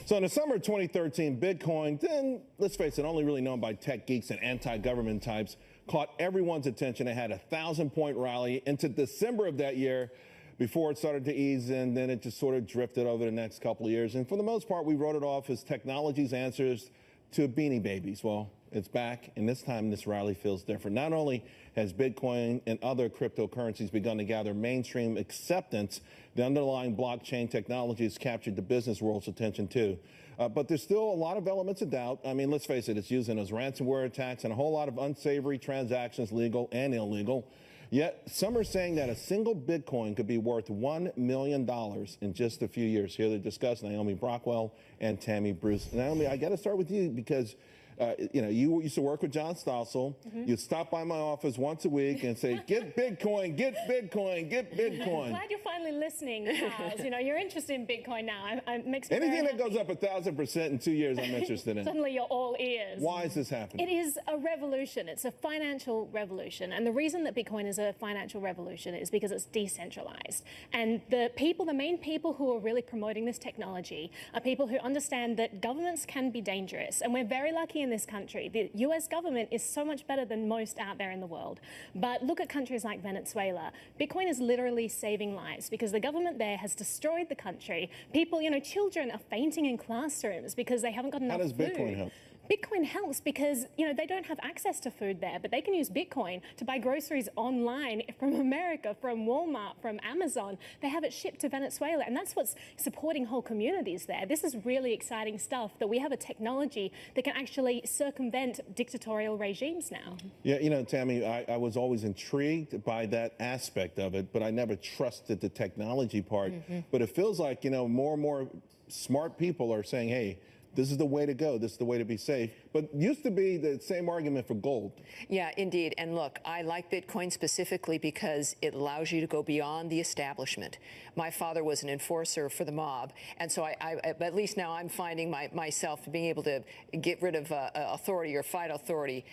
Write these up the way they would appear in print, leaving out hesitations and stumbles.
So in the summer of 2013, Bitcoin, then let's face it, only really known by tech geeks and anti-government types, caught everyone's attention. It had a 1,000-point rally into December of that year before it started to ease, and then it just sort of drifted over the next couple of years. And for the most part, we wrote it off as technology's answers to Beanie Babies. Well, it's back, and this time this rally feels different. Not only has Bitcoin and other cryptocurrencies begun to gather mainstream acceptance, the underlying blockchain technology has captured the business world's attention too. But there's still a lot of elements of doubt. I mean, let's face it, it's using those ransomware attacks and a whole lot of unsavory transactions, legal and illegal. Yet some are saying that a single Bitcoin could be worth $1 million in just a few years. Here to discuss, Naomi Brockwell and Tammy Bruce. Naomi, I got to start with you because you used to work with John Stossel. You'd stop by my office once a week and say, get Bitcoin, get Bitcoin, get Bitcoin. I'm glad you're finally listening, Charles. You're interested in Bitcoin now. It makes me Anything very that goes up 1,000% in 2 years, I'm interested in. Suddenly you're all ears. Why is this happening? It is a revolution. It's a financial revolution. And the reason that Bitcoin is a financial revolution is because it's decentralized. And the main people who are really promoting this technology are people who understand that governments can be dangerous. And we're very lucky in this country. The US government is so much better than most out there in the world. But look at countries like Venezuela. Bitcoin is literally saving lives because the government there has destroyed the country. People, children are fainting in classrooms because they haven't got enough food. How does Bitcoin help? Bitcoin helps because, they don't have access to food there, but they can use Bitcoin to buy groceries online from America, from Walmart, from Amazon. They have it shipped to Venezuela, and that's what's supporting whole communities there. This is really exciting stuff, that we have a technology that can actually circumvent dictatorial regimes now. Yeah, Tammy, I was always intrigued by that aspect of it, but I never trusted the technology part. But it feels like, more and more smart people are saying, hey, this is the way to go. This is the way to be safe. But used to be the same argument for gold. Yeah, indeed. And look, I like Bitcoin specifically because it allows you to go beyond the establishment. My father was an enforcer for the mob. And so at least now I'm finding myself being able to get rid of authority or fight authority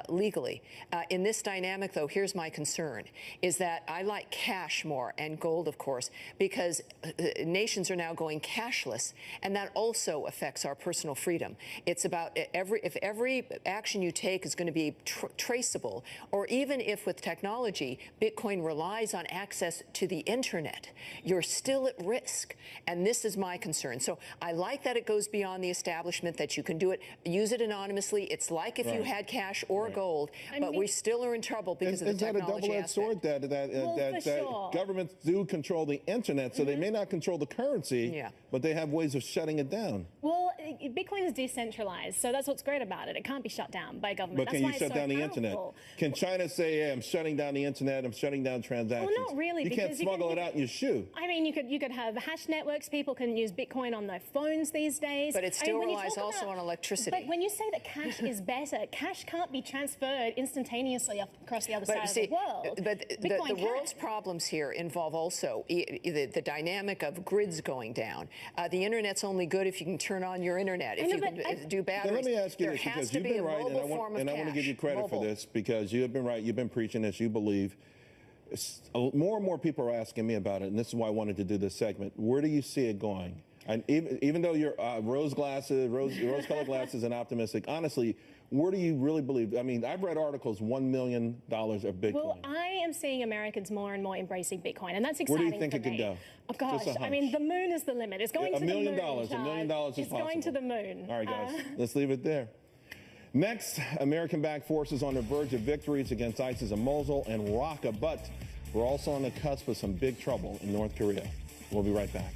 legally. In this dynamic, though, here's my concern, is that I like cash more, and gold, of course, because nations are now going cashless, and that also affects our personal freedom. It's about if every action you take is going to be traceable, or even if with technology, Bitcoin relies on access to the internet, you're still at risk. And this is my concern. So I like that it goes beyond the establishment, that you can do it, use it anonymously. It's like if you had cash or gold, but we still are in trouble because of the technology aspect. Is that a double-edged sword that governments do control the internet, so they may not control the currency, but they have ways of shutting it down? Well, Bitcoin is decentralized, so that's what's great about it. It can't be shut down by government. But can you shut down the internet? Can China say, hey, I'm shutting down the internet, I'm shutting down transactions? Well, not really. You can't smuggle it out in your shoe. I mean, you could have hash networks. People can use Bitcoin on their phones these days. But it still relies also on electricity. But when you say that cash is better, cash can't be transferred instantaneously across the other side of the world. But the world's problems here involve also the dynamic of grids going down. The internet's only good if you can turn on your internet, if you can do batteries. Let me ask you this, because you've been right, and I want to give you credit for this, because you have been right. You've been preaching this. You believe. More and more people are asking me about it, and this is why I wanted to do this segment. Where do you see it going? And even though you're rose-colored glasses and optimistic, honestly, where do you really believe? I mean, I've read articles, $1 million of Bitcoin. Well, I am seeing Americans more and more embracing Bitcoin, and that's exciting. Where do you think it could go? Oh, gosh, I mean, the moon is the limit. It's going to the moon. $1 million is possible. It's going to the moon. All right, guys, let's leave it there. Next, American-backed forces on the verge of victories against ISIS in Mosul and Raqqa, but we're also on the cusp of some big trouble in North Korea. We'll be right back.